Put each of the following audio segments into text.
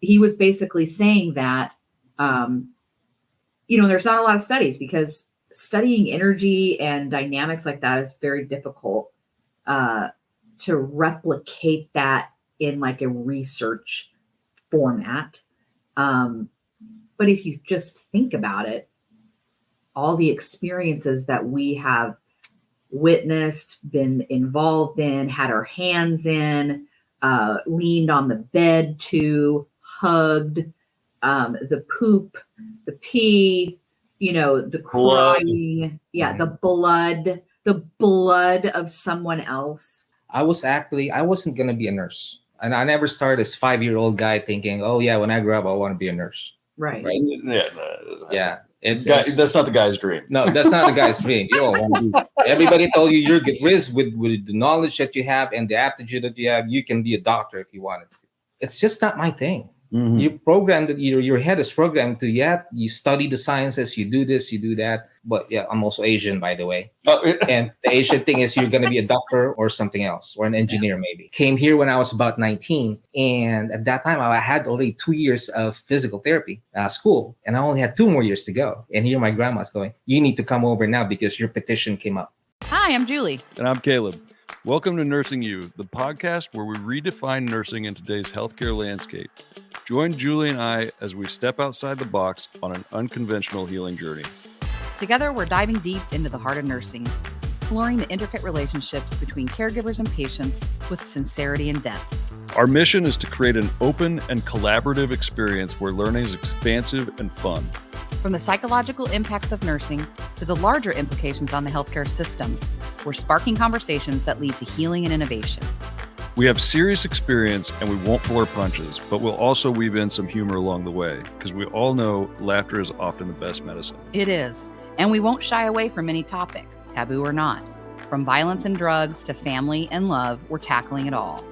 he was basically saying that, there's not a lot of studies because studying energy and dynamics like that is very difficult to replicate that in like a research format. But if you just think about it, all the experiences that we have witnessed, been involved in, had our hands in, leaned on the bed to, hugged, the poop, the pee, the crying, the blood of someone else. I wasn't going to be a nurse. And I never started as 5-year-old guy thinking, oh yeah, when I grow up, I want to be a nurse. Right. Yeah. That's not the guy's dream. No, that's not the guy's dream. Everybody told you you're good risk with the knowledge that you have and the aptitude that you have. You can be a doctor if you wanted to. It's just not my thing. Mm-hmm. You're programmed, your head is programmed to, you study the sciences, you do this, you do that. But yeah, I'm also Asian, by the way. And the Asian thing is you're going to be a doctor or something else, or an engineer maybe. Came here when I was about 19. And at that time, I had already 2 years of physical therapy school. And I only had 2 more years to go. And here my grandma's going, you need to come over now because your petition came up. Hi, I'm Julie. And I'm Caleb. Welcome to Nursing You, the podcast where we redefine nursing in today's healthcare landscape. Join Julie and I as we step outside the box on an unconventional healing journey. Together, we're diving deep into the heart of nursing, exploring the intricate relationships between caregivers and patients with sincerity and depth. Our mission is to create an open and collaborative experience where learning is expansive and fun. From the psychological impacts of nursing to the larger implications on the healthcare system, we're sparking conversations that lead to healing and innovation. We have serious experience and we won't pull our punches, but we'll also weave in some humor along the way because we all know laughter is often the best medicine. It is. And we won't shy away from any topic, taboo or not. From violence and drugs to family and love, we're tackling it all.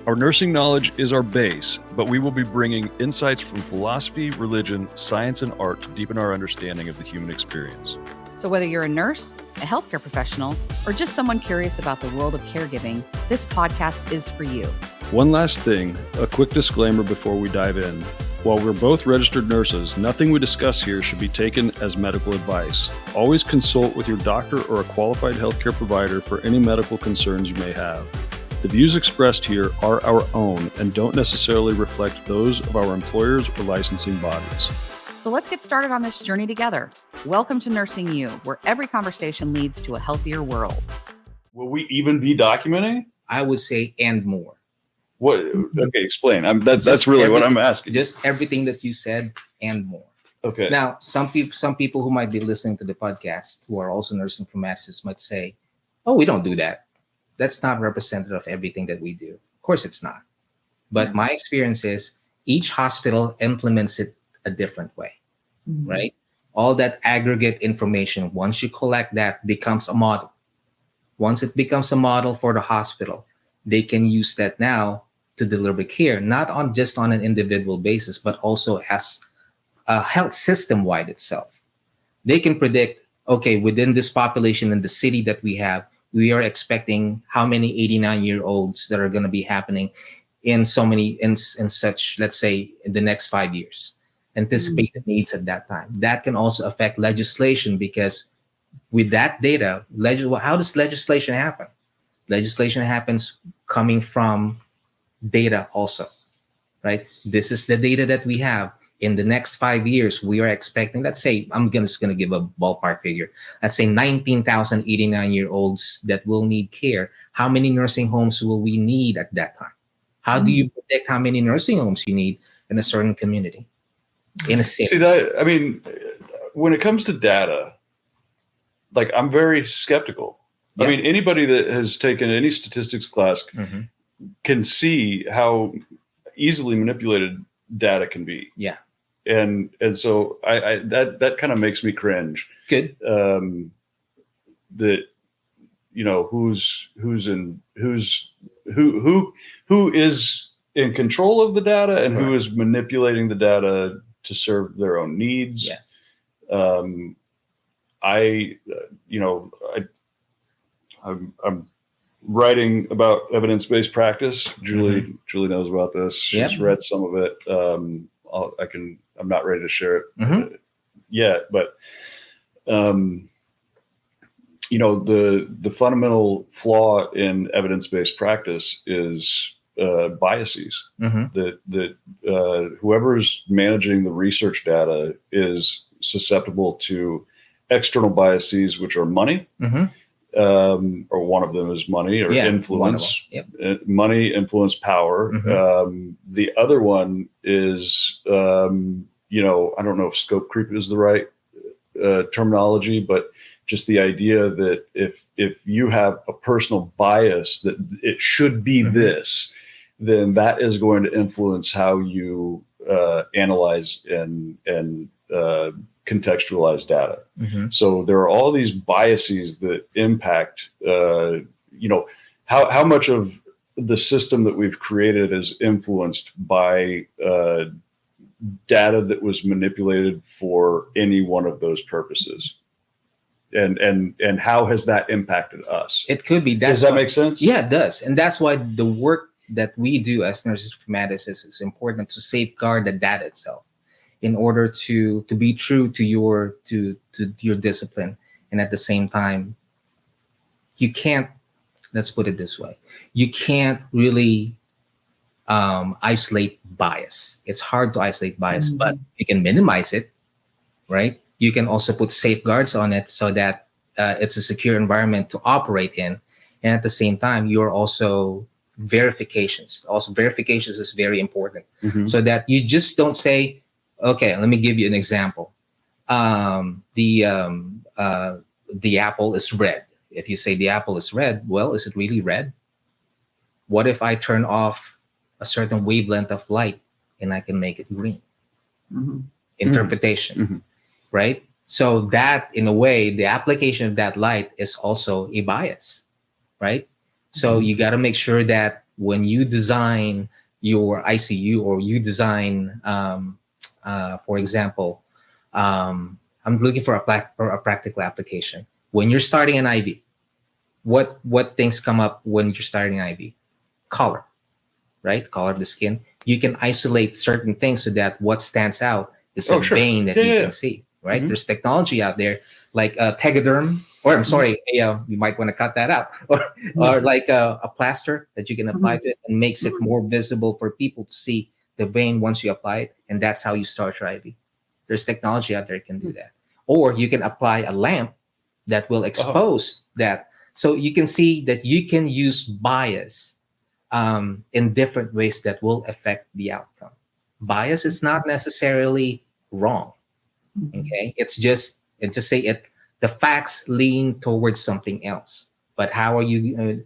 Our nursing knowledge is our base, but we will be bringing insights from philosophy, religion, science, and art to deepen our understanding of the human experience. So whether you're a nurse, a healthcare professional, or just someone curious about the world of caregiving, this podcast is for you. One last thing, a quick disclaimer before we dive in. While we're both registered nurses, nothing we discuss here should be taken as medical advice. Always consult with your doctor or a qualified healthcare provider for any medical concerns you may have. The views expressed here are our own and don't necessarily reflect those of our employers or licensing bodies. So let's get started on this journey together. Welcome to Nursing You, where every conversation leads to a healthier world. Will we even be documenting? I would say and more. What? Okay, explain. That's really what I'm asking. Just everything that you said and more. Okay. Now, some people who might be listening to the podcast who are also nurse informaticists might say, "Oh, we don't do that. That's not representative of everything that we do." Of course, it's not. But my experience is each hospital implements it a different way, right? All that aggregate information, once you collect that, becomes a model. Once it becomes a model for the hospital, they can use that now to deliver care, not on just on an individual basis, but also as a health system-wide itself. They can predict, okay, within this population in the city that we have, we are expecting how many 89-year-olds that are going to be happening in so many, in such, let's say, in the next 5 years. Anticipate the needs at that time. That can also affect legislation because with that data, how does legislation happen? Legislation happens coming from data also, right? This is the data that we have. In the next 5 years, we are expecting, let's say, I'm just going to give a ballpark figure. Let's say 19,000 89-year-olds that will need care. How many nursing homes will we need at that time? How do you predict how many nursing homes you need in a certain community? In a city. See that? I mean, when it comes to data, like I'm very skeptical. Yeah. I mean, anybody that has taken any statistics class can see how easily manipulated data can be. Yeah. And so I that kind of makes me cringe. Good. That who is in control of the data and who is manipulating the data to serve their own needs. Yeah. I'm writing about evidence-based practice. Julie knows about this. She's Yep. read some of it. I'm not ready to share it yet, but the fundamental flaw in evidence-based practice is biases. That whoever's managing the research data is susceptible to external biases, which are money, or one of them is money, or influence. Money, influence, power. The other one is, I don't know if scope creep is the right terminology, but just the idea that if you have a personal bias that it should be this, then that is going to influence how you analyze and contextualize data. So there are all these biases that impact, how much of the system that we've created is influenced by data that was manipulated for any one of those purposes. And how has that impacted us? It could be. Does that make sense? Yeah, it does. And that's why the work that we do as nurses informaticists is important, to safeguard the data itself in order to be true to your discipline. And at the same time, you can't, let's put it this way, you can't really isolate bias. It's hard to isolate bias, but you can minimize it, right? You can also put safeguards on it so that it's a secure environment to operate in. And at the same time, you're also verifications. Also, verifications is very important, so that you just don't say, okay, let me give you an example. The apple is red. If you say the apple is red, well, is it really red? What if I turn off a certain wavelength of light and I can make it green? Interpretation. Right? So that, in a way, the application of that light is also a bias, right? So you got to make sure that when you design your ICU, or you design, for example, I'm looking for a practical application. When you're starting an IV, what things come up when you're starting an IV? Color, right? Color of the skin. You can isolate certain things so that what stands out is a vein that you can see. Right? There's technology out there like Tegaderm, or I'm sorry, you might want to cut that out, or like a plaster that you can apply to it and makes it more visible for people to see the vein once you apply it, and that's how you start your IV. There's technology out there that can do that. Or you can apply a lamp that will expose that. So you can see that you can use bias in different ways that will affect the outcome. Bias is not necessarily wrong. Okay, it's just the facts lean towards something else. But how are you?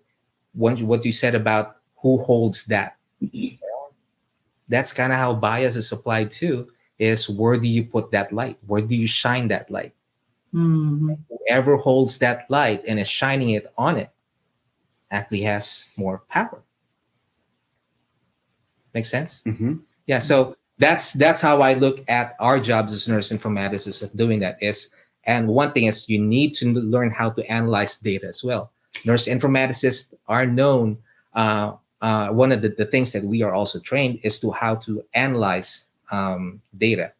What you said about who holds that? That's kind of how bias is applied too. Is where do you put that light? Where do you shine that light? Whoever holds that light and is shining it on it actually has more power. Make sense? Yeah. So that's how I look at our jobs as nurse informaticists of doing that. And one thing is, you need to learn how to analyze data as well. Nurse informaticists are known. One of the things that we are also trained is to how to analyze data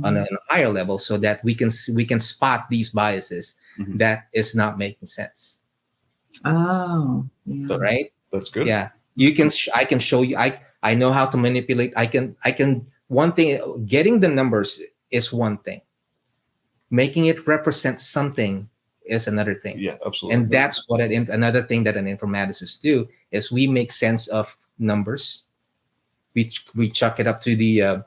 on a higher level, so that we can spot these biases that is not making sense. Oh, yeah. Right. That's good. Yeah, you can. I can show you. I know how to manipulate. I can. One thing, getting the numbers is one thing. Making it represent something is another thing. Yeah, absolutely. And that's what another thing that an informaticist do is we make sense of numbers. We chuck it up to the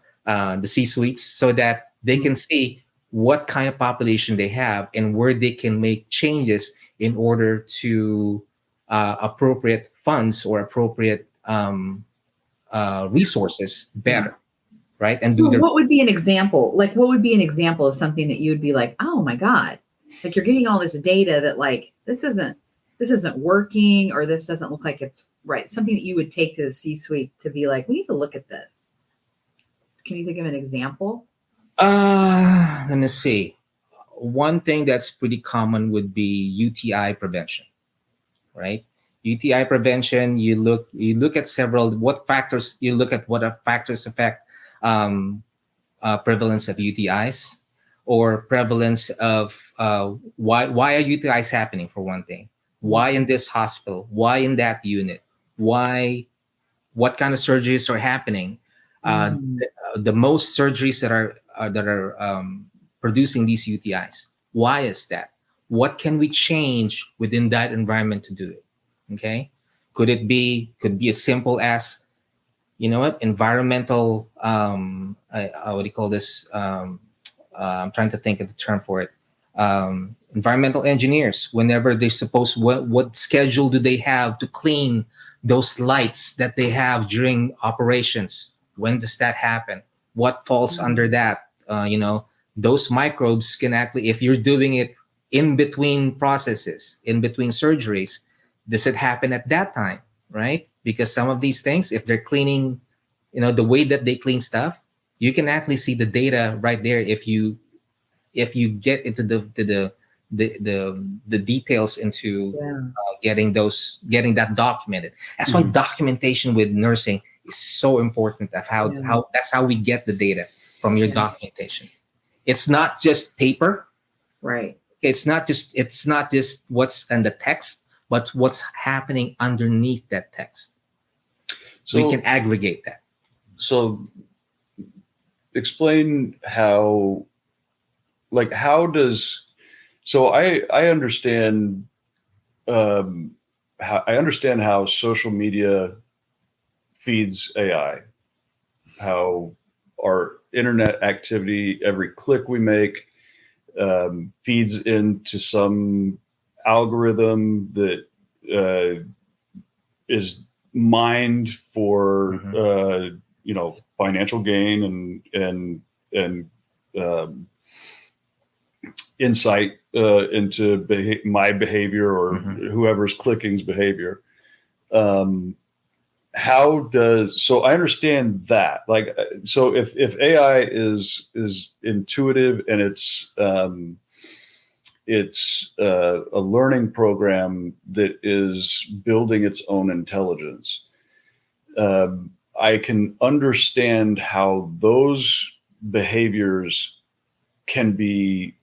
C-suites so that they can see what kind of population they have and where they can make changes in order to appropriate funds or appropriate resources better. Right. And so what would be an example? Like, what would be an example of something that you would be like, oh my God, like you're getting all this data that like, this isn't working, or this doesn't look like it's right. Something that you would take to the C-suite to be like, we need to look at this. Can you think of an example? Let me see. One thing that's pretty common would be UTI prevention, right? UTI prevention, you look at several what factors you look at what are factors affect prevalence of UTIs, or prevalence of why are UTIs happening, for one thing. Why in this hospital? Why in that unit? Why? What kind of surgeries are happening? The most surgeries that are producing these UTIs. Why is that? What can we change within that environment to do it? Okay, could be as simple as, you know what, environmental what do you call this? I'm trying to think of the term for it. Environmental engineers, whenever they're supposed, what schedule do they have to clean those lights that they have during operations? When does that happen? What falls under that? You know, those microbes can actually, if you're doing it in between processes, in between surgeries, does it happen at that time, right? Because some of these things, if they're cleaning, you know, the way that they clean stuff, you can actually see the data right there if you get into the details into getting that documented. That's why documentation with nursing is so important. Of how that's how we get the data from your documentation. It's not just paper, Right. it's not just what's in the text, but what's happening underneath that text. So we can aggregate that. So explain how, like, how does, so I understand how social media feeds AI, how our internet activity, every click we make, feeds into some algorithm that is mined for financial gain and insight into my behavior or whoever's clicking's behavior. How does, so I understand that, like, so if AI is intuitive and it's a learning program that is building its own intelligence, I can understand how those behaviors can be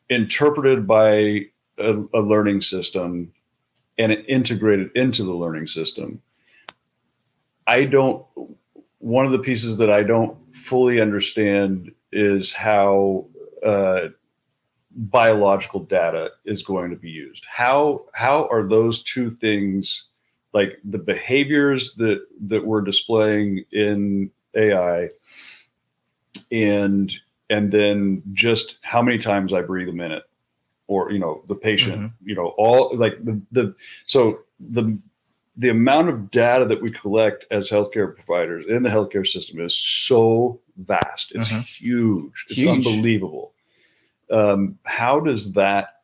interpreted by a learning system and integrated into the learning system. One of the pieces that I don't fully understand is how biological data is going to be used. How are those two things, like the behaviors that we're displaying in AI, and then just how many times I breathe a minute, or, you know, the patient, you know, all, like the amount of data that we collect as healthcare providers in the healthcare system is so vast. It's huge. It's unbelievable. How is that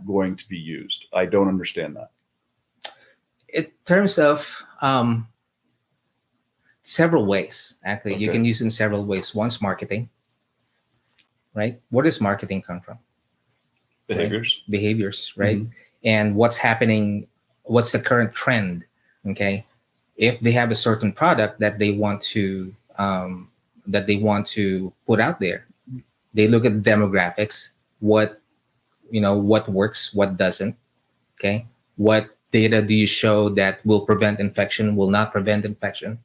going to be used? I don't understand that. In terms of several ways, actually, you can use it in several ways. One's marketing, right? Where does marketing come from? Behaviors, right? And what's happening, what's the current trend? Okay, if they have a certain product that they want to put out there, they look at the demographics, what works, what doesn't. Okay, what data do you show that will prevent infection, will not prevent infection,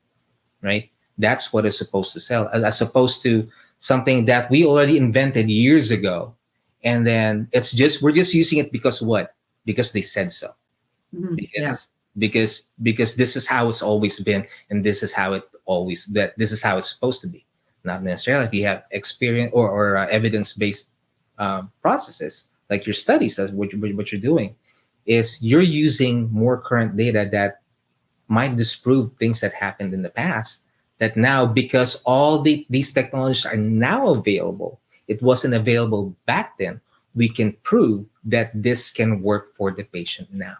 right? That's what it's supposed to sell, as opposed to something that we already invented years ago, and then we're just using it because what? Because they said so. Because this is how it's always been, and this is how this is how it's supposed to be. Not necessarily. If you have experience or evidence-based processes, like your studies, that's what you're doing, is you're using more current data that might disprove things that happened in the past, that now, because all these technologies are now available, it wasn't available back then, we can prove that this can work for the patient now.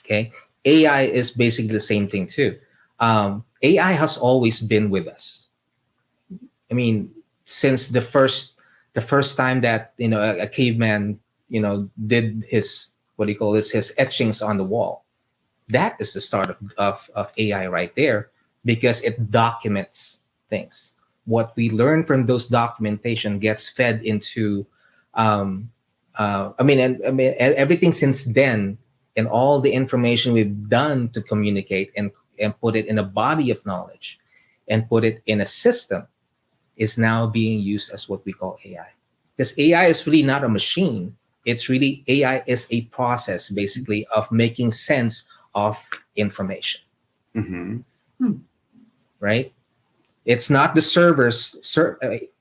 Okay, AI is basically the same thing too. AI has always been with us. I mean, since the first time that, you know, a caveman did his, what do you call this, his etchings on the wall. That is the start of AI right there, because it documents things. What we learn from those documentation gets fed into, everything since then, and all the information we've done to communicate and put it in a body of knowledge and put it in a system is now being used as what we call AI. Because AI is really not a machine. It's really, AI is a process basically of making sense of information. Mm-hmm. Right? It's not the servers.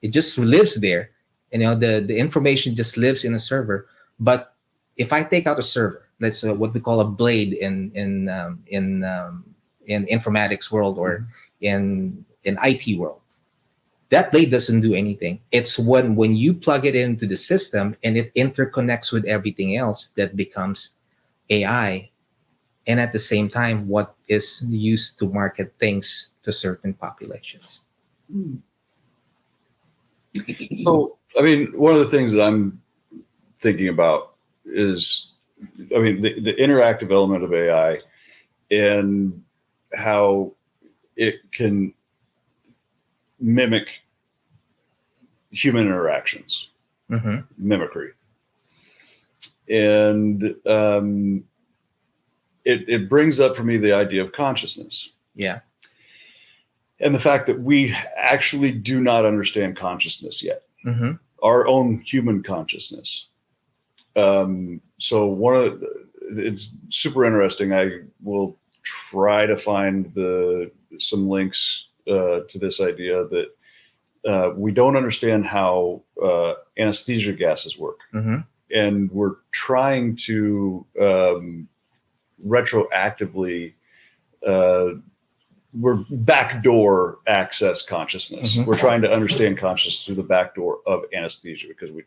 It just lives there. The information just lives in a server. But if I take out a server, that's what we call a blade in informatics world, or in IT world. That blade doesn't do anything. It's when you plug it into the system and it interconnects with everything else that becomes AI. And at the same time, what is used to market things to certain populations. So, one of the things that I'm thinking about is, the interactive element of AI and how it can mimic human interactions, mimicry. And it brings up for me the idea of consciousness. Yeah. And the fact that we actually do not understand consciousness yet, our own human consciousness. So it's super interesting. I will try to find some links to this idea that we don't understand how anesthesia gases work. And we're trying to retroactively we're backdoor access consciousness. We're trying to understand consciousness through the backdoor of anesthesia, because we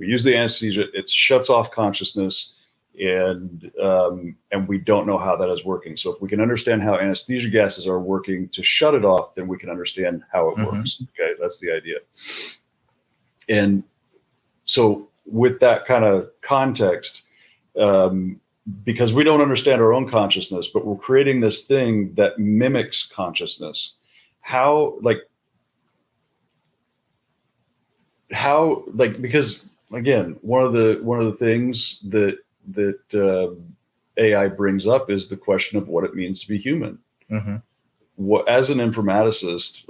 use the anesthesia, it shuts off consciousness, and we don't know how that is working. So if we can understand how anesthesia gases are working to shut it off, then we can understand how it works. Okay, that's the idea. And so with that kind of context, because we don't understand our own consciousness, but we're creating this thing that mimics consciousness. Because again, one of the things that AI brings up is the question of what it means to be human. What, as an informaticist,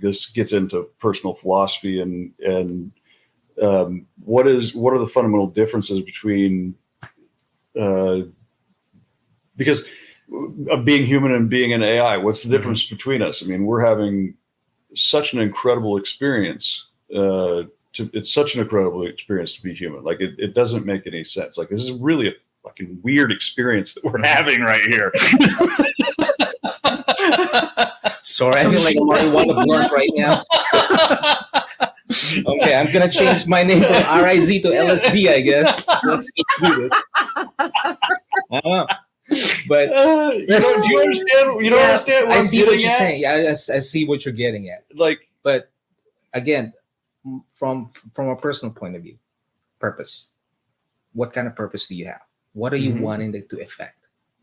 this gets into personal philosophy and what are the fundamental differences between because of being human and being an AI? What's the difference between us? We're having such an incredible experience. It's such an incredible experience to be human. It doesn't make any sense. This is really a fucking weird experience that we're having right here. Sorry, I feel like I'm already want to blunt right now. Okay, I'm gonna change my name from RIZ to LSD, I guess. Let's do this. I don't know. But do you understand? You don't understand what I I'm see what you're at? saying. Yeah, I see what you're getting at. But again, from a personal point of view, purpose. What kind of purpose do you have? What are you wanting it to affect?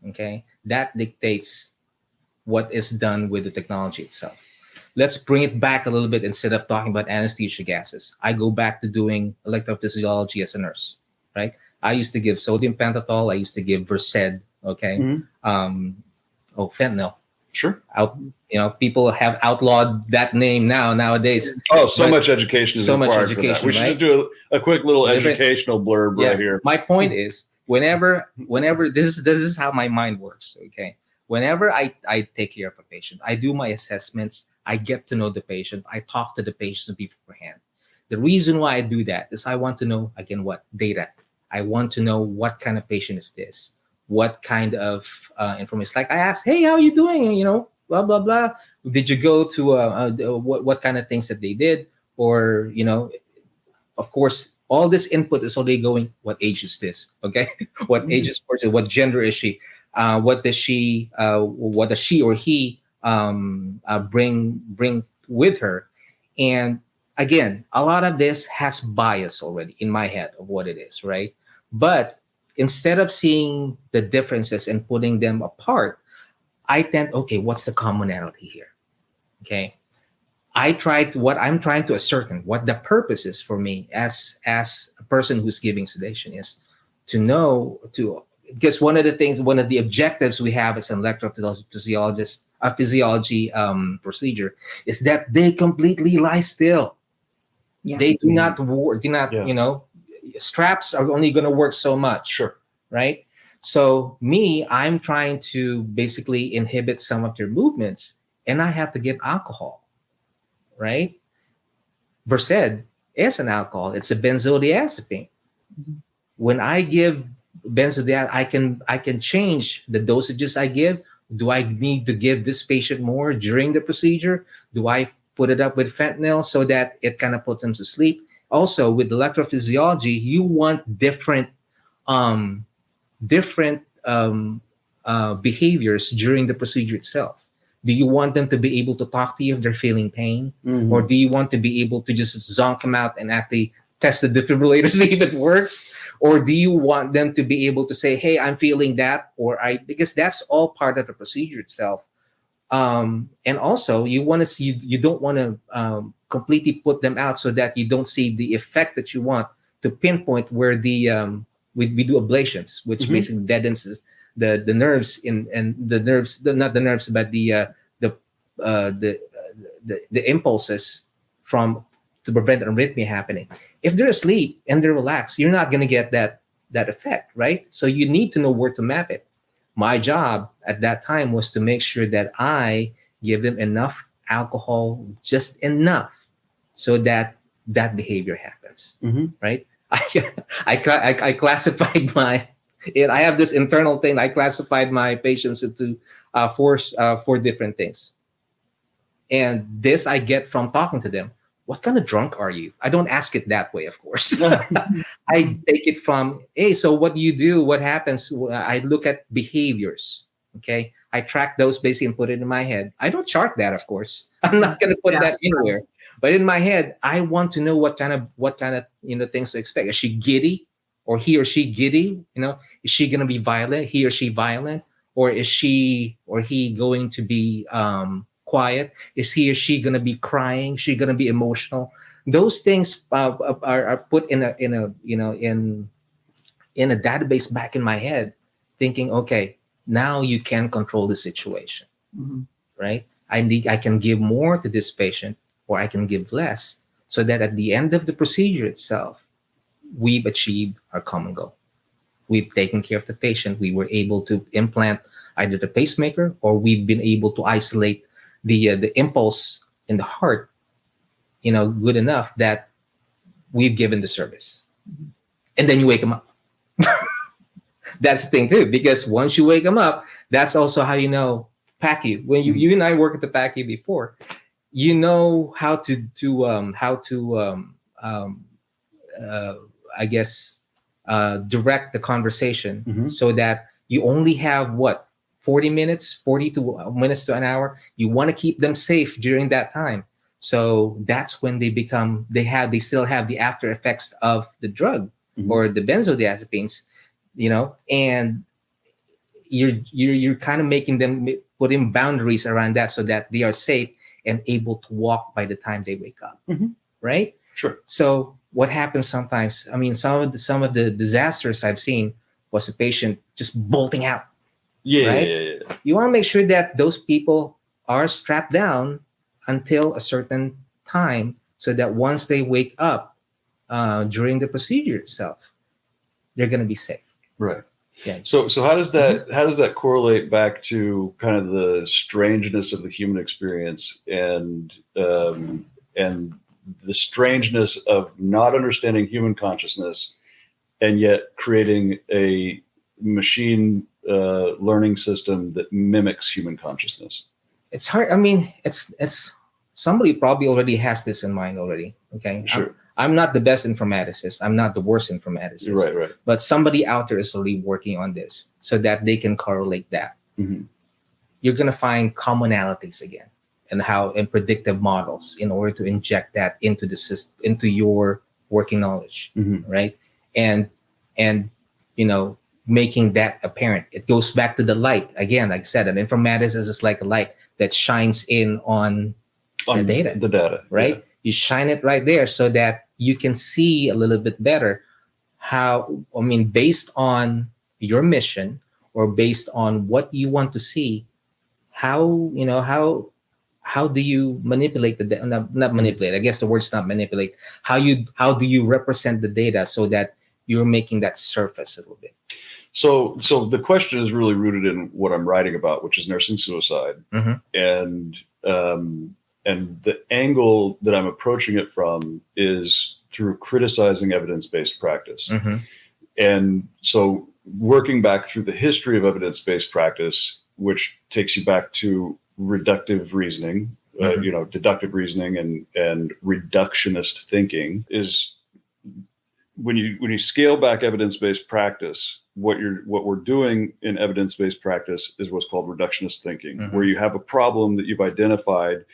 Okay, that dictates what is done with the technology itself. Let's bring it back a little bit. Instead of talking about anesthesia gases, I go back to doing electrophysiology as a nurse, right? I used to give sodium pentothal. I used to give Versed, okay? Fentanyl. Sure. People have outlawed that name nowadays. Oh, so much education is required for that. We should just do a quick little educational blurb right here. My point is, whenever this is how my mind works, okay? Whenever I take care of a patient, I do my assessments, I get to know the patient, I talk to the patient beforehand. The reason why I do that is I want to know, again, what data. I want to know what kind of patient is this, what kind of information. Like I ask, hey, how are you doing? Blah, blah, blah. Did you go to what kind of things that they did? Or, of course, all this input is already going, what age is this? Okay. What age is person? What gender is she? What does she or he bring with her? And again, a lot of this has bias already in my head of what it is, right? But instead of seeing the differences and putting them apart, I tend, okay, what's the commonality here? Okay. What I'm trying to ascertain, what the purpose is for me as a person who's giving sedation is to know, because one of the objectives we have as an electrophysiologist, a physiology procedure, is that they completely lie still. Yeah. They do not Yeah. Straps are only going to work so much. Sure. Right. So I'm trying to basically inhibit some of their movements, and I have to give alcohol. Right? Versed is an alcohol. It's a benzodiazepine. Mhm. When I give benzodiazepine, I can change the dosages I give. Do I need to give this patient more during the procedure? Do I put it up with fentanyl so that it kind of puts them to sleep? Also, with electrophysiology, you want different behaviors during the procedure itself. Do you want them to be able to talk to you if they're feeling pain? Mhm. Or do you want to be able to just zonk them out and actually test the defibrillator, see if it works? Or do you want them to be able to say, hey, I'm feeling that, because that's all part of the procedure itself. And also you want to see, you don't want to completely put them out so that you don't see the effect that you want to pinpoint where we do ablations, which Mhm. basically deadens the nerves not the nerves, but the impulses to prevent arrhythmia happening. If they're asleep and they're relaxed, you're not going to get that effect, right? So you need to know where to map it. My job at that time was to make sure that I give them enough alcohol, just enough, so that behavior happens, Mhm. right? I classified I have this internal thing. I classified my patients into four different things. And this I get from talking to them. What kind of drunk are you? I don't ask it that way, of course. I take it from, hey, so what do you do? What happens? I look at behaviors. Okay. I track those basically and put it in my head. I don't chart that, of course. I'm not going to put Yeah. that anywhere. But in my head, I want to know what kind of things to expect. Is she giddy, or he or she giddy? Is she going to be violent? He or she violent, or is she or he going to be quiet? Is he or she going to be crying? She going to be emotional? Those things are put in a database back in my head, thinking, okay, now you can control the situation, Mhm. right? I can give more to this patient, or I can give less, so that at the end of the procedure itself, we've achieved our common goal. We've taken care of the patient. We were able to implant either the pacemaker, or we've been able to isolate the impulse in the heart, good enough that we've given the service. And then you wake them up. That's the thing too, because once you wake them up, that's also how PACU. When you and I work at the PACU before, you know how to I guess direct the conversation, Mhm. so that you only have 40 minutes, 40 minutes to an hour. You want to keep them safe during that time. So that's when they still have the after effects of the drug, Mhm. or the benzodiazepines, and you're kind of making them put in boundaries around that, so that they are safe and able to walk by the time they wake up. Mhm. Right? Sure. So what happens sometimes, some of the disasters I've seen was a patient just bolting out. Yeah. Right? Yeah. You want to make sure that those people are strapped down until a certain time, so that once they wake up during the procedure itself, they're going to be safe. Right. Yeah. So how does that correlate back to kind of the strangeness of the human experience, and the strangeness of not understanding human consciousness, and yet creating a machine learning system that mimics human consciousness? It's hard. It's somebody probably already has this in mind already. Okay. Sure. I'm not the best informaticist. I'm not the worst informaticist. Right. But somebody out there is already working on this, so that they can correlate that. Mhm. You're going to find commonalities again, and predictive models, in order to inject that into the system, into your working knowledge. Mhm. Right. And making that apparent. It goes back to the light again. Like I said, an informaticist is like a light that shines in on the data, right? Yeah. You shine it right there so that you can see a little bit better based on your mission or based on what you want to see, how do you manipulate the data? Not manipulate. I guess the word's not manipulate. How do you represent the data so that you're making that surface a little bit? So the question is really rooted in what I'm writing about, which is nursing suicide, and the angle that I'm approaching it from is through criticizing evidence-based practice. And so working back through the history of evidence-based practice, which takes you back to reductive reasoning, deductive reasoning and reductionist thinking, is when you scale back evidence-based practice, what we're doing in evidence-based practice is what's called reductionist thinking, where you have a problem that you've identified,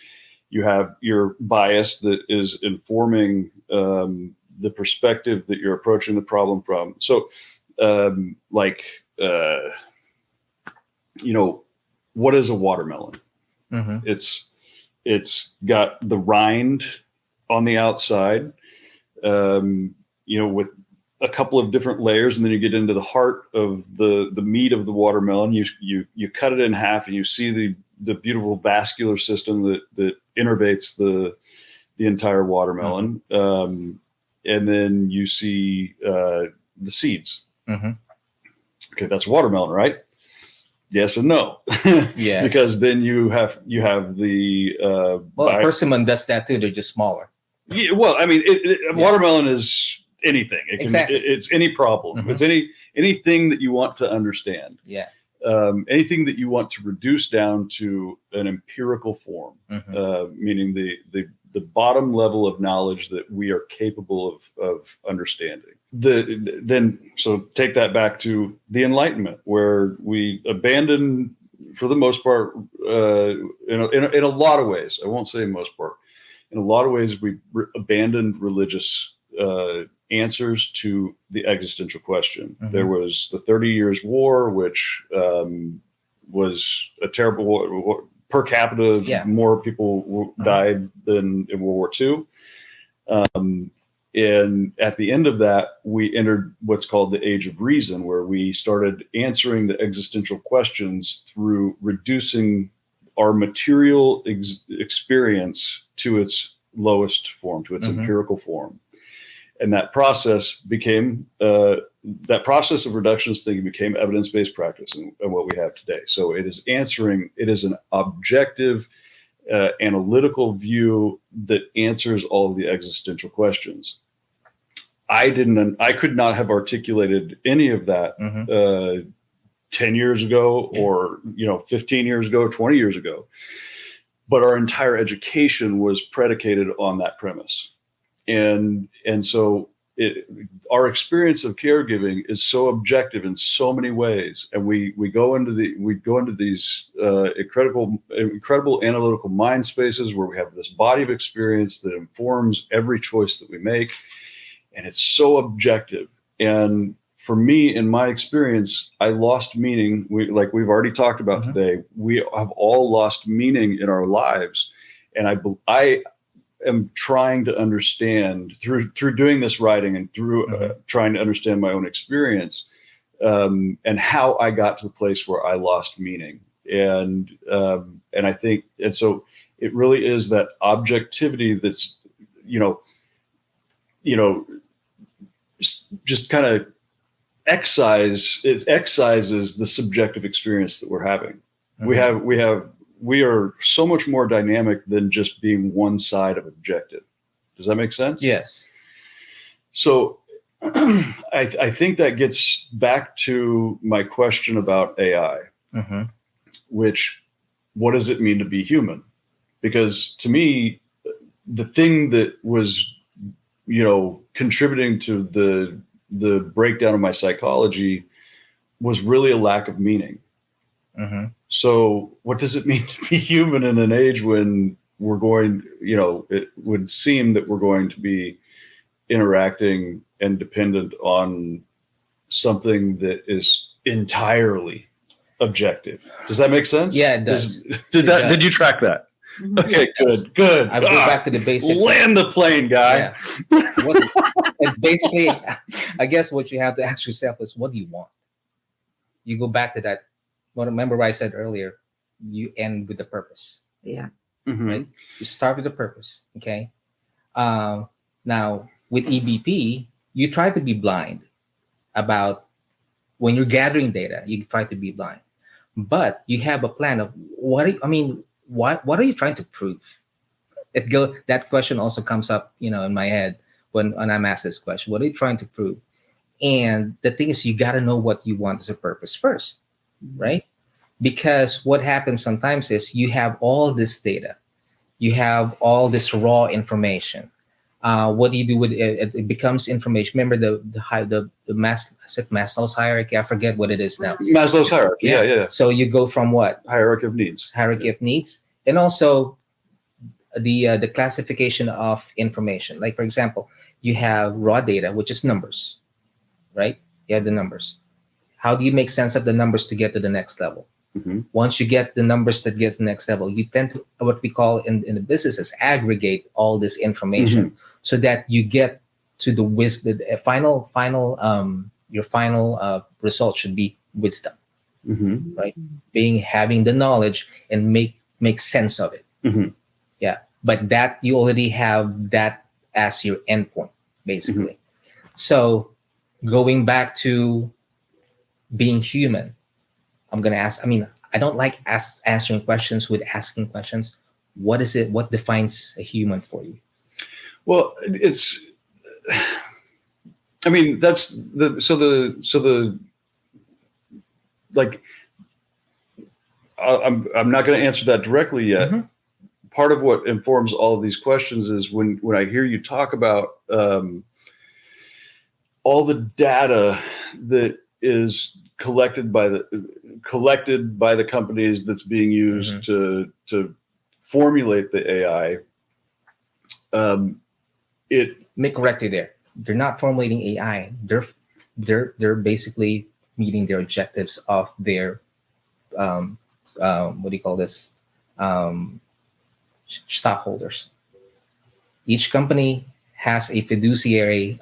you have your bias that is informing the perspective that you're approaching the problem from. So, what is a watermelon? It's got the rind on the outside, with a couple of different layers, and then you get into the heart of the meat of the watermelon. You cut it in half, and you see the beautiful vascular system that innervates the entire watermelon, and then you see the seeds. Okay, that's watermelon, right? Yes and no. Yes. Because then you have the persimmon does that too. They're just smaller. Yeah, well, watermelon is anything. It's any problem. It's anything that you want to understand. Yeah. Anything that you want to reduce down to an empirical form, meaning the bottom level of knowledge that we are capable of understanding. So take that back to the Enlightenment, where we abandon, for the most part, in a lot of ways. I won't say most part. In a lot of ways, we abandoned religious answers to the existential question. There was the 30 Years' War, which was a terrible war. Per capita, more people died than in World War II. And at the end of that, we entered what's called the Age of Reason, where we started answering the existential questions through reducing our material experience to its lowest form, to its empirical form. And that process became, that process of reductionist thinking became evidence-based practice and what we have today. So it is an objective, analytical view that answers all of the existential questions. I could not have articulated any of that 10 years ago or 15 years ago, 20 years ago. But our entire education was predicated on that premise. And so our experience of caregiving is so objective in so many ways, and we go into these incredible analytical mind spaces where we have this body of experience that informs every choice that we make, and it's so objective. And for me, in my experience, I lost meaning. Like we've already talked about today, we have all lost meaning in our lives, and I am trying to understand through doing this writing and through trying to understand my own experience, and how I got to the place where I lost meaning. And I think, and so it really is that objectivity that's, just kind of excises the subjective experience that we're having. We are so much more dynamic than just being one side of objective. Does that make sense? Yes. So I think that gets back to my question about AI, which, what does it mean to be human? Because to me, the thing that was, contributing to the breakdown of my psychology was really a lack of meaning. So what does it mean to be human in an age when we're going, it would seem that we're going to be interacting and dependent on something that is entirely objective. Does that make sense? Yeah, it does. Did you track that? Okay, good. I go back to the basics. Land the plane, guy. And basically, I guess what you have to ask yourself is, what do you want? You go back to that. Well, remember what I said earlier. You end with the purpose. Yeah. Right? You start with the purpose. Okay. Now with EBP, you try to be blind about when you're gathering data. You try to be blind, but you have a plan of what are you trying to prove? That question also comes up, in my head when I'm asked this question. What are you trying to prove? And the thing is, you got to know what you want as a purpose first, right? Because what happens sometimes is you have all this data, you have all this raw information. What do you do with it? It becomes information. Remember the Maslow's hierarchy? I forget what it is now. Maslow's hierarchy. Yeah. So you go from what? Hierarchy of needs. Hierarchy of needs, and also the classification of information. Like, for example, you have raw data, which is numbers, right? You have the numbers. How do you make sense of the numbers to get to the next level? Once you get the numbers that get to the next level, you tend to, what we call in the businesses, aggregate all this information so that you get to the wisdom. Your final result should be wisdom, right? Having the knowledge and make sense of it. Yeah, but that you already have that as your endpoint, basically. So going back to being human, I'm going to ask, I don't like answering questions with asking questions. What is it? What defines a human for you? Well, that's I'm not going to answer that directly yet. Part of what informs all of these questions is when I hear you talk about all the data that is collected by the companies that's being used to formulate the AI. Let me correct you there. They're not formulating AI. They're basically meeting their objectives of their what do you call this? Stockholders. Each company has a fiduciary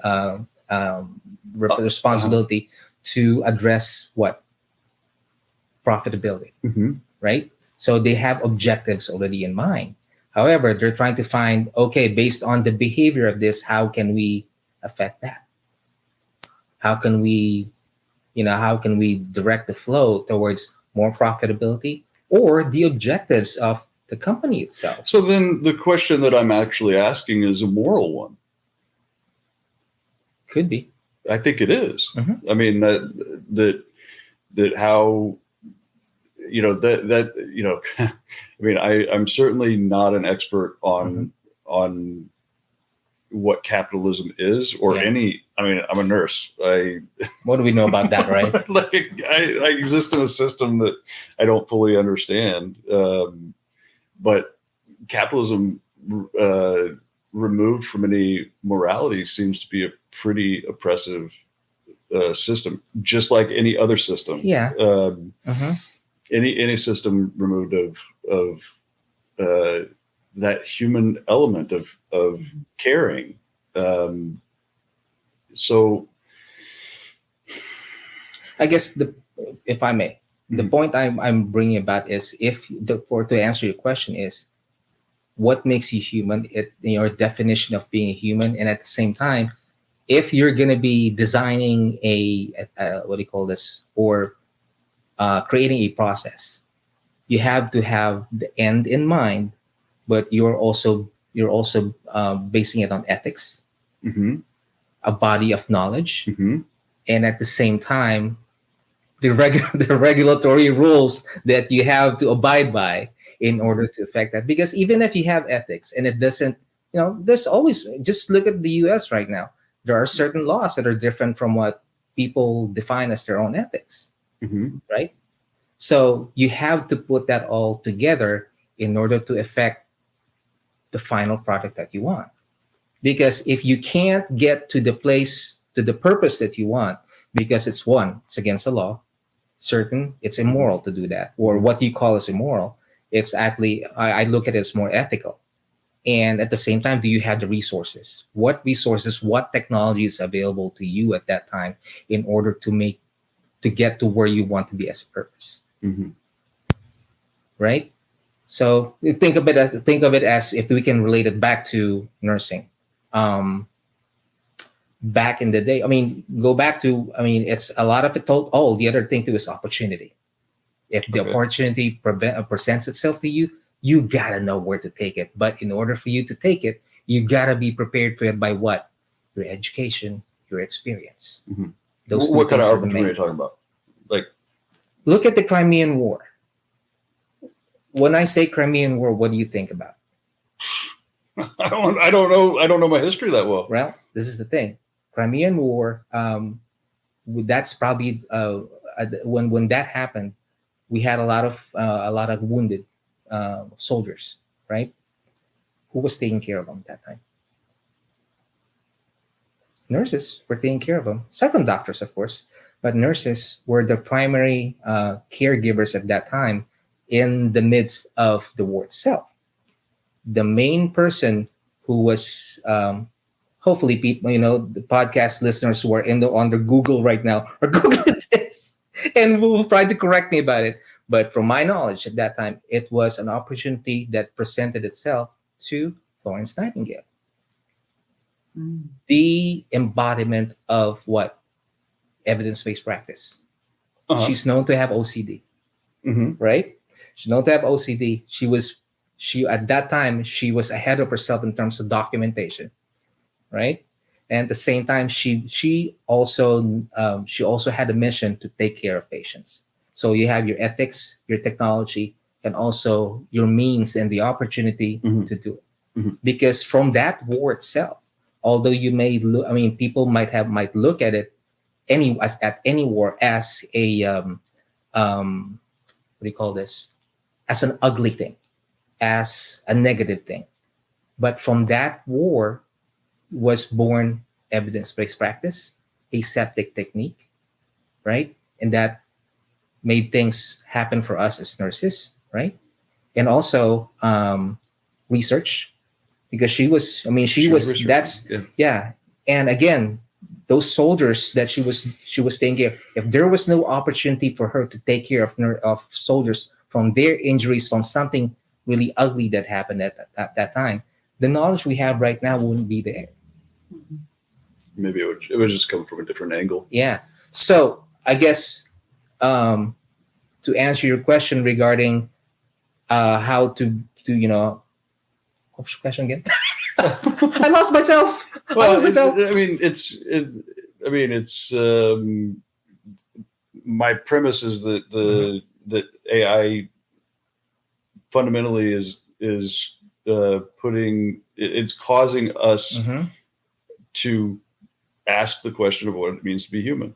responsibility to address what? Profitability, right? So they have objectives already in mind. However, they're trying to find, okay, based on the behavior of this, how can we affect that? How can we direct the flow towards more profitability or the objectives of the company itself? So then the question that I'm actually asking is a moral one. Could be. I think it is. I mean, that how, I mean, I'm certainly not an expert on what capitalism is or any. I mean, I'm a nurse. What do we know about that, right? I exist in a system that I don't fully understand. But capitalism removed from any morality seems to be a pretty oppressive system, just like any other system. Yeah. Any system removed of that human element of caring. So, I guess if I may, the point I'm bringing about is to answer your question is, what makes you human? Your definition of being a human, and at the same time, if you're going to be designing what do you call this, or creating a process, you have to have the end in mind, but you're also basing it on ethics, a body of knowledge, and at the same time, the regulatory rules that you have to abide by in order to affect that. Because even if you have ethics and it doesn't, there's always, just look at the US right now. There are certain laws that are different from what people define as their own ethics, right? So you have to put that all together in order to affect the final product that you want. Because if you can't get to the purpose that you want, because it's against the law. Certain, it's immoral to do that, or what you call as immoral. It's actually, I look at it as more ethical. And at the same time, do you have the resources? What resources, what technology is available to you at that time in order to get to where you want to be as a purpose? Mm-hmm. Right? So think of it as if we can relate it back to nursing. Back in the day, go back to, it's a lot of it told. Oh, the other thing too is opportunity. If the opportunity presents itself to you, you gotta know where to take it. But in order for you to take it, you gotta be prepared for it by what? Your education, your experience. Mm-hmm. Those what kind of things opportunity are you talking about? Like, look at the Crimean War. When I say Crimean War, what do you think about? I don't know my history that well. Well, this is the thing. Crimean War. That's probably when that happened. We had a lot of wounded soldiers, right? Who was taking care of them at that time? Nurses were taking care of them, aside from doctors, of course, but nurses were the primary caregivers at that time in the midst of the war itself. The main person who was, hopefully people, the podcast listeners who are on Google right now are Googling this and will try to correct me about it. But from my knowledge at that time, it was an opportunity that presented itself to Florence Nightingale. The embodiment of what? Evidence-based practice. She's known to have OCD, right? She's known to have OCD. She at that time, she was ahead of herself in terms of documentation, right? And at the same time, she also had a mission to take care of patients. So you have your ethics, your technology, and also your means and the opportunity to do it. Mm-hmm. Because from that war itself, although you may look, people might look at it at any war as a what do you call this? As an ugly thing, as a negative thing. But from that war was born evidence-based practice, aseptic technique, right? And that made things happen for us as nurses, right? And also research, because she was And again, those soldiers that she was taking care of, if there was no opportunity for her to take care of soldiers from their injuries, from something really ugly that happened at that time, the knowledge we have right now wouldn't be there. Maybe it would just come from a different angle. Yeah. So I guess to answer your question regarding how to what was your question again? I lost myself. Well, my premise is that that AI fundamentally is putting, it's causing us to ask the question of what it means to be human.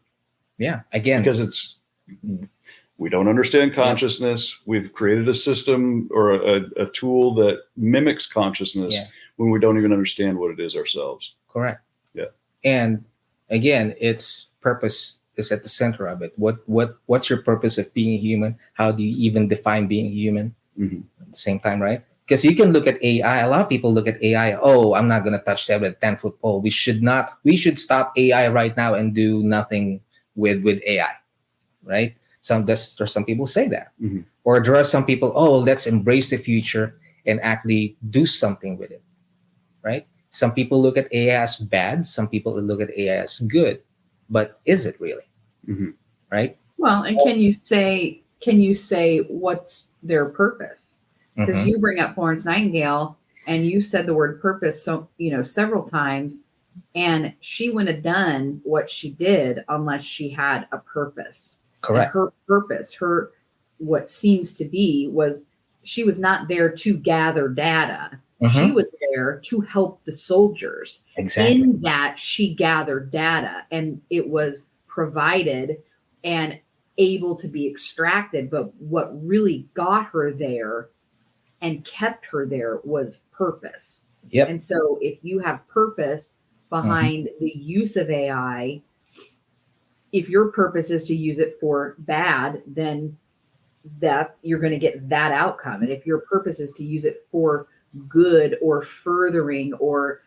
Yeah, again, because we don't understand consciousness. We've created a system or a tool that mimics consciousness when we don't even understand what it is ourselves. Correct. Yeah. And again, its purpose is at the center of it. What's your purpose of being human? How do you even define being human? At the same time, right? Because you can look at AI. A lot of people look at AI. Oh, I'm not going to touch that with a 10-foot pole. We should stop AI right now and do nothing with AI, right? There's some people say that. Or there are some people, oh, let's embrace the future and actually do something with it, right? Some people look at AI as bad. Some people look at AI as good. But is it really? Right? Well, and can you say what's their purpose? Because you bring up Florence Nightingale and you said the word purpose several times, and she wouldn't have done what she did unless she had a purpose. Correct. And her purpose, what seems to be, was she was not there to gather data. She was there to help the soldiers. Exactly. In that she gathered data and it was provided and able to be extracted. But what really got her there and kept her there was purpose. Yep. And so if you have purpose behind the use of AI, if your purpose is to use it for bad, then that you're going to get that outcome. And if your purpose is to use it for good or furthering or,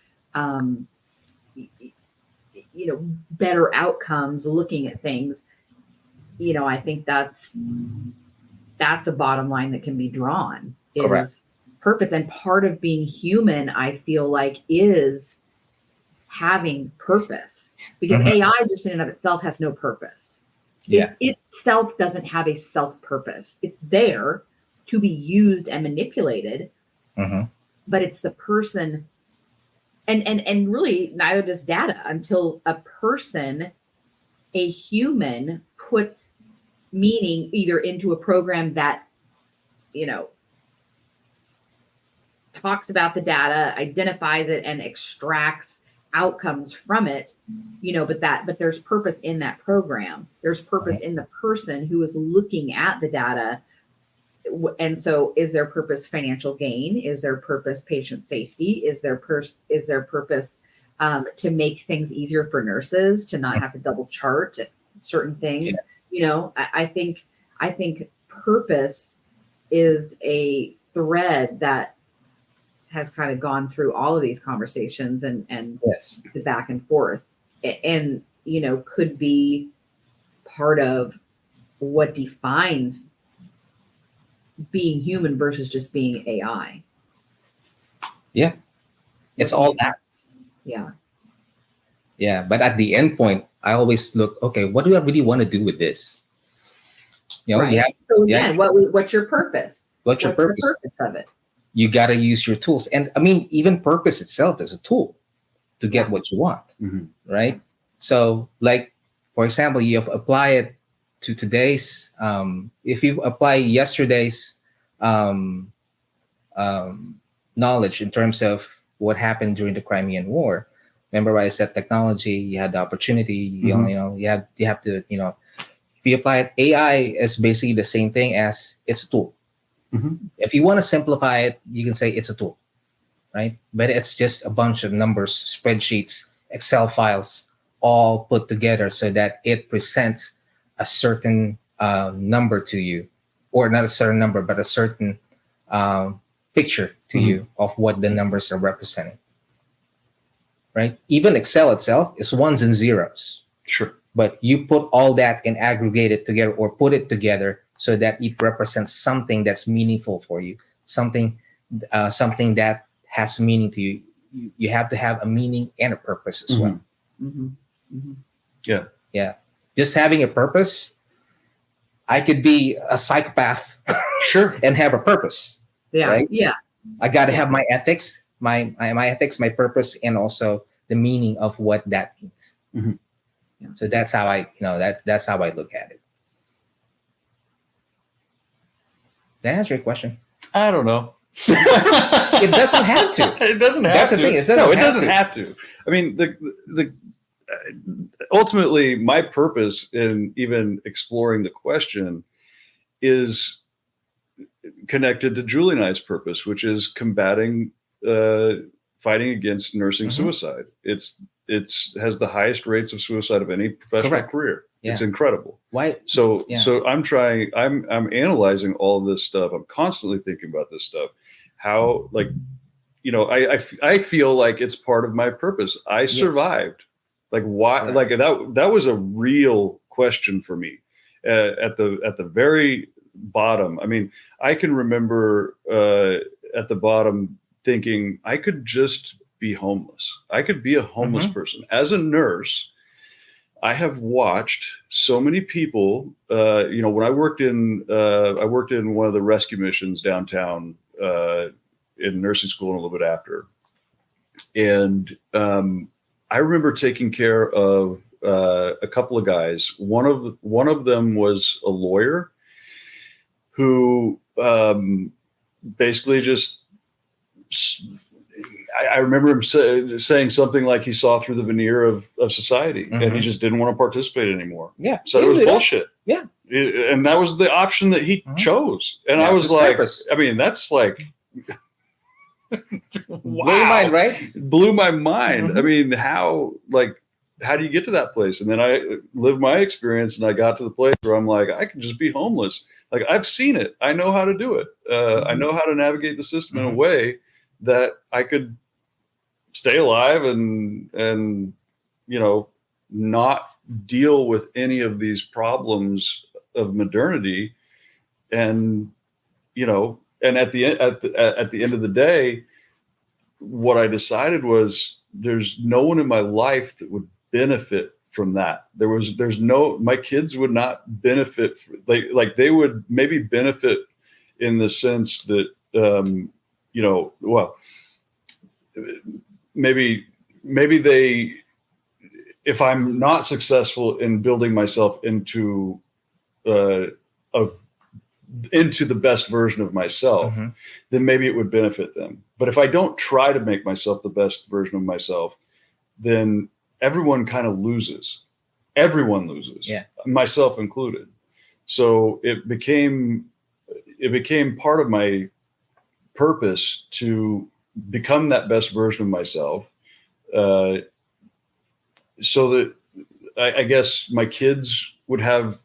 better outcomes, looking at things, I think that's a bottom line that can be drawn is Correct. purpose. And part of being human, I feel like, is having purpose, because AI just in and of itself has no purpose. Yeah. It itself doesn't have a self purpose. It's there to be used and manipulated, but it's the person, and really neither does data, until a person, a human, puts meaning either into a program that, talks about the data, identifies it, and extracts outcomes from it, but there's purpose in that program. There's purpose in the person who is looking at the data. And so is their purpose financial gain? Is their purpose patient safety? Is their purpose to make things easier for nurses, to not have to double chart certain things? Yeah. I think purpose is a thread that has kind of gone through all of these conversations and Yes. the back and forth, and could be part of what defines being human versus just being AI. Yeah. It's all that. Yeah. Yeah. But at the end point, I always look, okay, what do I really want to do with this? Right. So again, what's your purpose? What's the purpose of it? You got to use your tools. And I mean, even purpose itself is a tool to get what you want, right? So like, for example, you apply it to today's, if you apply yesterday's knowledge in terms of what happened during the Crimean War. Remember I said technology, you had the opportunity, you have to, if you apply it, AI is basically the same thing as it's a tool. If you want to simplify it, you can say it's a tool, right? But it's just a bunch of numbers, spreadsheets, Excel files, all put together so that it presents a certain number to you, or not a certain number, but a certain picture to you of what the numbers are representing, right? Even Excel itself is ones and zeros. Sure. But you put all that and aggregate it together or put it together so that it represents something that's meaningful for you, something that has meaning to you. You have to have a meaning and a purpose as well. Yeah. Yeah. Just having a purpose, I could be a psychopath, sure, and have a purpose. Yeah. Right? Yeah. I got to have my ethics, my ethics, my purpose, and also the meaning of what that means. Yeah. So that's how that's how I look at it. Did I answer your question? I don't know. It doesn't have to. It doesn't have That's to. The thing. It doesn't have to. I mean, the ultimately, my purpose in even exploring the question is connected to Julie and I's purpose, which is combating, fighting against nursing suicide. It's has the highest rates of suicide of any professional career. Yeah. It's incredible. Why? So I'm analyzing all of this stuff. I'm constantly thinking about this stuff. How, like, I feel like it's part of my purpose. I survived. Like, why? Right. Like that was a real question for me at the very bottom. I mean, I can remember at the bottom thinking I could just be homeless. I could be a homeless person. As a nurse, I have watched so many people. When I worked in one of the rescue missions downtown in nursing school and a little bit after, and I remember taking care of a couple of guys. One of them was a lawyer who basically just. I remember him saying something like he saw through the veneer of society and he just didn't want to participate anymore. Yeah. So it was bullshit. Yeah. And that was the option that he chose. And I was like, purpose. I mean, that's like, wow. Blew your mind, right? Blew my mind. I mean, how, like, how do you get to that place? And then I lived my experience, and I got to the place where I'm like, I can just be homeless. Like, I've seen it. I know how to do it. I know how to navigate the system in a way that I could stay alive and not deal with any of these problems of modernity. And and at the end of the day, what I decided was there's no one in my life that would benefit from that. My kids would not benefit. Like they would maybe benefit in the sense that, maybe they, if I'm not successful in building myself into the best version of myself, then maybe it would benefit them. But if I don't try to make myself the best version of myself, then everyone kind of loses. Everyone loses, myself included. So it became part of my purpose to become that best version of myself, so that I guess my kids would have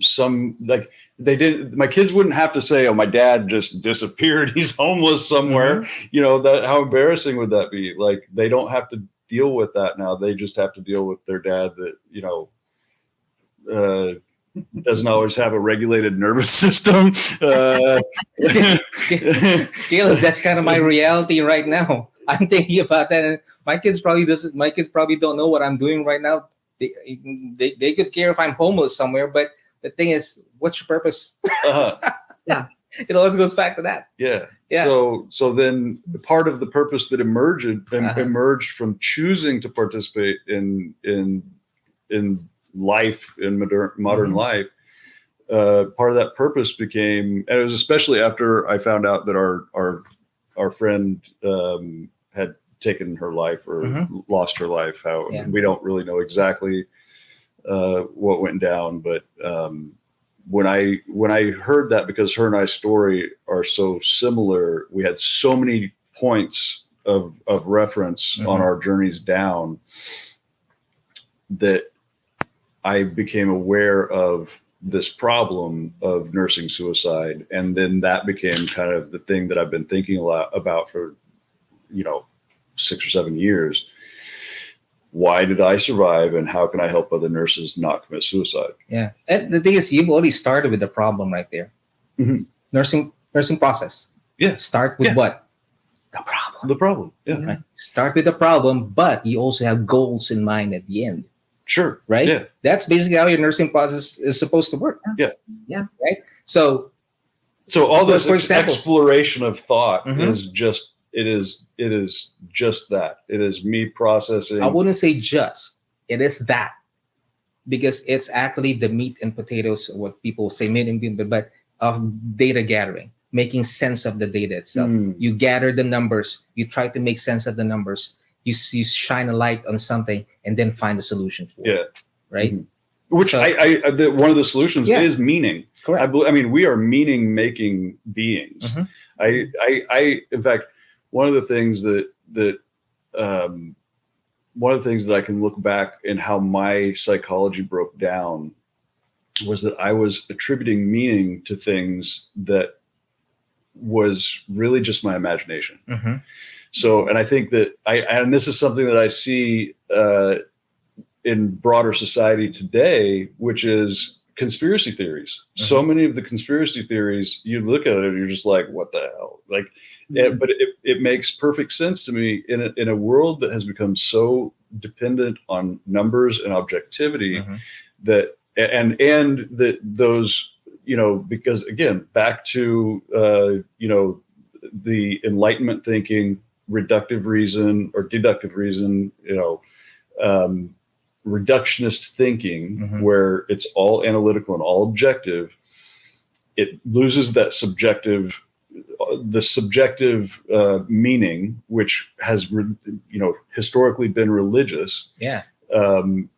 some, like, my kids wouldn't have to say, oh, my dad just disappeared, he's homeless somewhere. That, how embarrassing would that be? Like, they don't have to deal with that now. They just have to deal with their dad that, doesn't always have a regulated nervous system. Caleb, that's kind of my reality right now. I'm thinking about that, and my kids probably don't know what I'm doing right now. They could care if I'm homeless somewhere, but the thing is, what's your purpose? Yeah. It always goes back to that. Yeah. So then part of the purpose that emerged from choosing to participate in life, in modern life, part of that purpose became, and it was especially after I found out that our friend had taken her life or lost her life. We don't really know exactly what went down, but when I heard that, because her and I's story are so similar, we had so many points of reference on our journeys down, that I became aware of this problem of nursing suicide. And then that became kind of the thing that I've been thinking a lot about for 6 or 7 years. Why did I survive, and how can I help other nurses not commit suicide? Yeah. And the thing is, you've already started with the problem right there. Nursing process. Yeah. Start with what? The problem. Yeah. Right? Start with the problem, but you also have goals in mind at the end. Sure. Right? Yeah. That's basically how your nursing process is supposed to work. Yeah. Yeah. Right? So all this for example, exploration of thought is just, it is just that. It is me processing. I wouldn't say just. It is that. Because it's actually the meat and potatoes, what people say, but of data gathering, making sense of the data itself. You gather the numbers, you try to make sense of the numbers, you shine a light on something, and then find a solution for it. Right? Which one of the solutions is meaning. Correct. I mean, we are meaning-making beings. In fact, one of the things that I can look back in how my psychology broke down was that I was attributing meaning to things that was really just my imagination. So, and I think that and this is something that I see in broader society today, which is conspiracy theories. So many of the conspiracy theories, you look at it and you're just like, what the hell? Like, but it makes perfect sense to me in a world that has become so dependent on numbers and objectivity, that those, because again, back to the Enlightenment thinking, reductive reason or deductive reason, reductionist thinking, where it's all analytical and all objective, it loses that subjective meaning, which has historically been religious.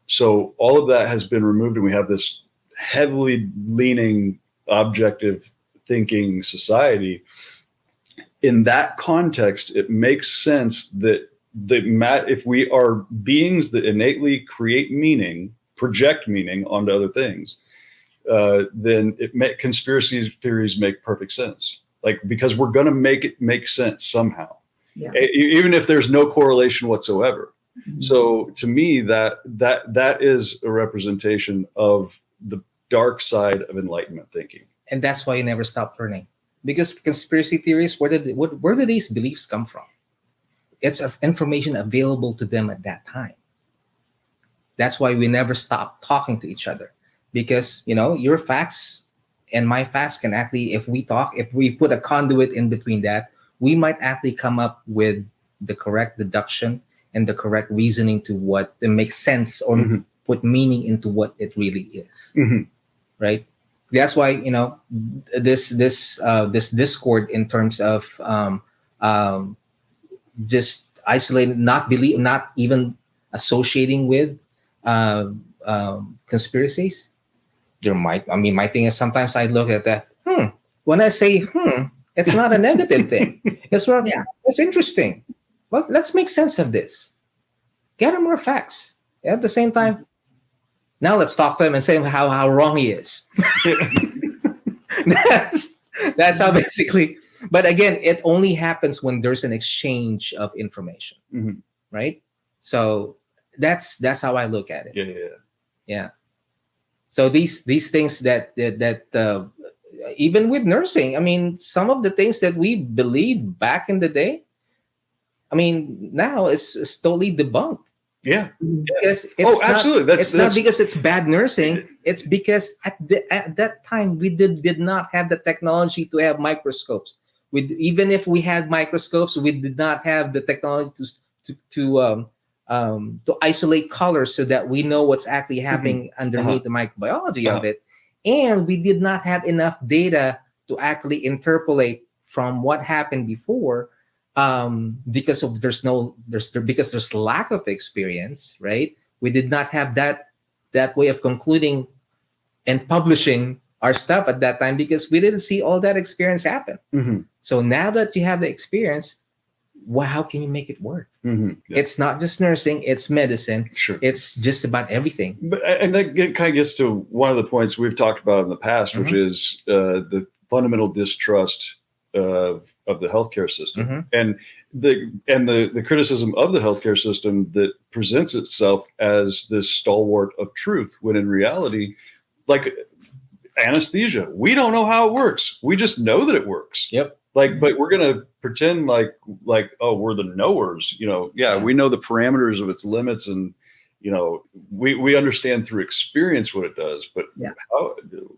So all of that has been removed, and we have this heavily leaning objective thinking society. In that context, it makes sense that if we are beings that innately create meaning, project meaning onto other things, then conspiracy theories make perfect sense. Like, because we're going to make it make sense somehow, even if there's no correlation whatsoever. Mm-hmm. So to me, that is a representation of the dark side of Enlightenment thinking. And that's why you never stop learning, because conspiracy theories, where do these beliefs come from? It's information available to them at that time. That's why we never stop talking to each other, because your facts and my facts can actually, if we put a conduit in between that, we might actually come up with the correct deduction and the correct reasoning to what makes sense, or mm-hmm. put meaning into what it really is. Mm-hmm. Right? That's why this discord in terms of just isolated, not even associating with conspiracies. My thing is, sometimes I look at that. When I say it's not a negative thing. It's interesting. Well, let's make sense of this. Gather more facts. At the same time, now let's talk to him and say how wrong he is. That's how basically. But again, it only happens when there's an exchange of information, mm-hmm. right? So that's how I look at it. Yeah. So these things that even with nursing, some of the things that we believed back in the day, now it's totally debunked. Yeah. Because it's absolutely. It's not because it's bad nursing. It's because at that time we did not have the technology to have microscopes. Even if we had microscopes, we did not have the technology to isolate colors so that we know what's actually happening mm-hmm. underneath the microbiology of it. And we did not have enough data to actually interpolate from what happened before, because there's lack of experience, right? We did not have that way of concluding and publishing our stuff at that time, because we didn't see all that experience happen. Mm-hmm. So now that you have the experience, how can you make it work? Mm-hmm. Yeah. It's not just nursing, it's medicine. Sure. It's just about everything. And that kind of gets to one of the points we've talked about in the past, mm-hmm. which is the fundamental distrust of the healthcare system, mm-hmm. and the criticism of the healthcare system that presents itself as this stalwart of truth, when in reality, like anesthesia, we don't know how it works. We just know that it works. Yep. But we're gonna pretend like we're the knowers. We know the parameters of its limits, and we understand through experience what it does. But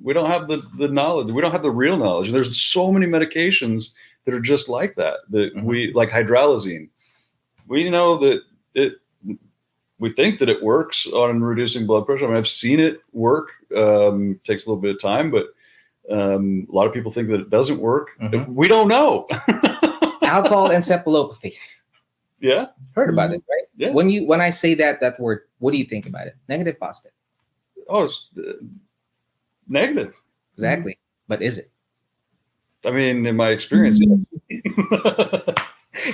we don't have the knowledge. We don't have the real knowledge. And there's so many medications that are just like that. That mm-hmm. we like hydralazine. We know that we think that it works on reducing blood pressure. I've seen it work. Takes a little bit of time, but a lot of people think that it doesn't work. Mm-hmm. We don't know. Alcohol encephalopathy. Yeah. Heard about it, right? Yeah. When I say that word, what do you think about it? Negative, positive? Oh, it's negative. Exactly. Mm-hmm. But is it? In my experience,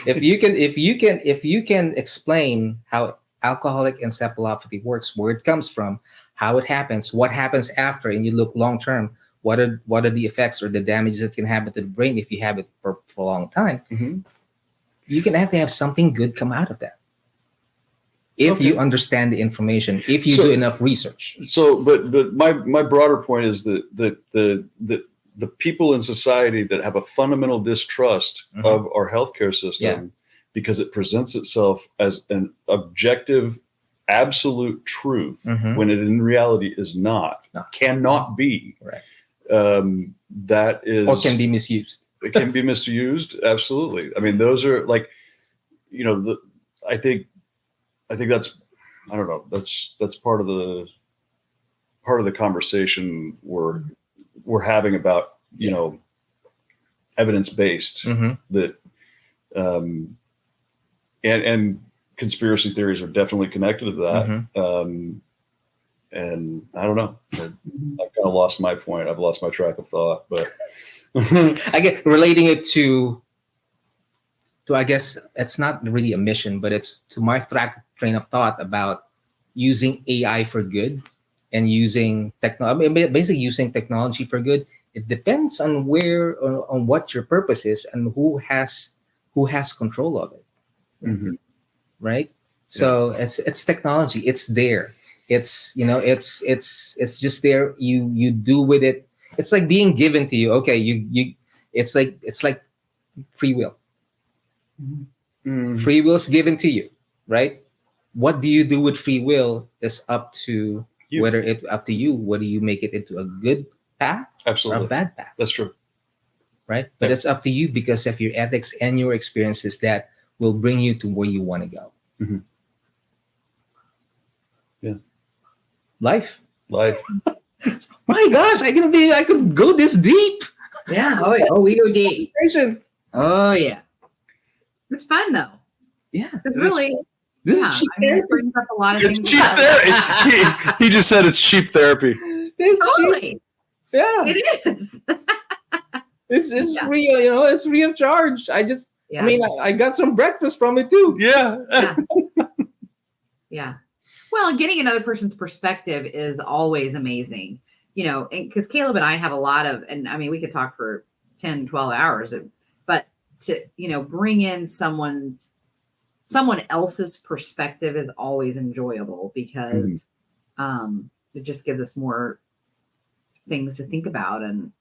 if you can explain how alcoholic encephalopathy works, where it comes from, how it happens, what happens after, and you look long term, what are the effects or the damages that can happen to the brain if you have it for a long time, mm-hmm. you can actually have something good come out of that. If you understand the information, if you do enough research. So, but my broader point is that the people in society that have a fundamental distrust mm-hmm. of our healthcare system, because it presents itself as an objective, absolute truth, mm-hmm. when it in reality is not, cannot be. Right. That is, or can be misused. It can be misused. Absolutely. Those are like, I think that's, I don't know, that's part of the conversation we're having about, evidence-based, mm-hmm. that, and conspiracy theories are definitely connected to that. Mm-hmm. And I don't know, I've kind of lost my point. I've lost my track of thought, but I get relating it to I guess it's not really a mission, but it's to my train of thought about using AI for good and using basically using technology for good. It depends on on what your purpose is and who has control of it. Mhm. Right? So it's technology. It's there. It's it's just there. You do with it. It's like being given to you. Okay, you it's like free will. Mhm. Free will's given to you, right? What do you do with free will is up to You. whether it up to you. Whether you make it into a good path or a Absolutely. bad path, That's true. right? But Yeah. it's up to you because of your ethics and your experiences that will bring you to where you want to go. Mhm. Yeah. Life. Life. My gosh, I could go this deep. Yeah. Oh, yeah. Oh, we go deep. Conversation. Oh, yeah. It's fun though. Yeah. It's really, This yeah. is cheap I mean, it therapy. brings up a lot of It's things. cheap about- therapy. He just said it's cheap therapy. It's cheap. Totally. Yeah. It is. It's Yeah. free, it's free of charge. Yeah. I mean, I got some breakfast from it too. Yeah. Yeah. Yeah. Well, getting another person's perspective is always amazing, because Caleb and I have a lot of, and I mean, we could talk for 10, 12 hours, but to, bring in someone else's perspective is always enjoyable because it just gives us more things to think about and,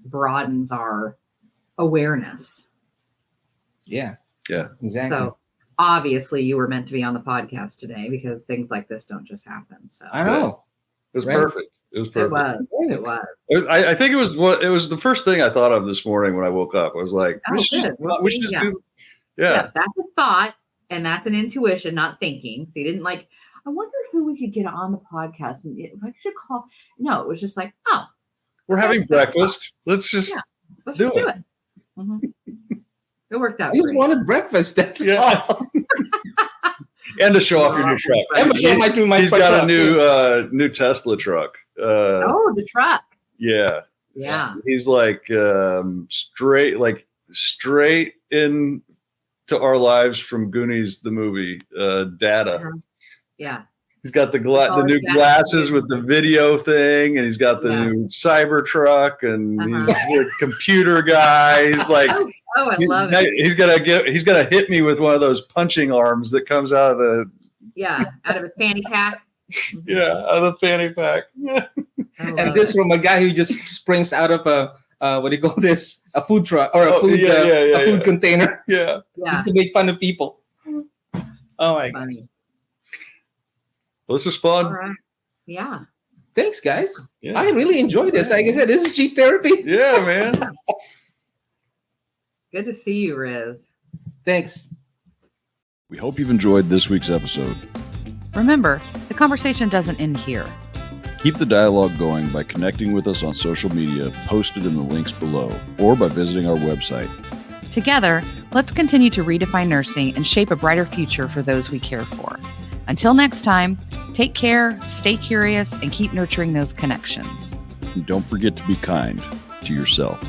broadens our awareness. Yeah. Yeah. Exactly. So obviously you were meant to be on the podcast today because things like this don't just happen. So I know. It was Right. perfect. It was it perfect. was. It was. I think it was the first thing I thought of this morning when I woke up. I was like, Oh, good. Well, we should see, just yeah. do. Yeah. That's a thought and that's an intuition, not thinking. So you didn't I wonder who we could get on the podcast and if I should call. No, it was just like, oh, We're having that's fine. breakfast. Let's just. Yeah. let's Do just do it. it. Mhm. It worked out. I just great. wanted breakfast. That's Yeah. all. And to show off your new truck. I'm gonna show my He's got truck. a new Tesla truck. Oh, the truck. Yeah. Yeah. He's like straight in to our lives from Goonies the movie, Data. Uh-huh. Yeah. He's got the all new his glasses gadgets. with the video thing, and he's got the Yeah. new cyber truck, and Uh-huh. he's a computer guy. He's like, Oh, I love it. he's gonna hit me with one of those punching arms that comes out of the Yeah. Out of his fanny pack. out of the fanny pack. I love And this it. from a guy who just springs out of a what do you call this? A food truck or a Oh, food yeah. food container Yeah. Yeah. just to make fun of people. Oh my It's god! funny. Well, this is fun. All right. Yeah. Thanks, guys. Yeah. I really enjoyed this. Like I said, this is cheap therapy. Yeah, man. Good to see you, Riz. Thanks. We hope you've enjoyed this week's episode. Remember, the conversation doesn't end here. Keep the dialogue going by connecting with us on social media posted in the links below or by visiting our website. Together, let's continue to redefine nursing and shape a brighter future for those we care for. Until next time, take care, stay curious, and keep nurturing those connections. And don't forget to be kind to yourself.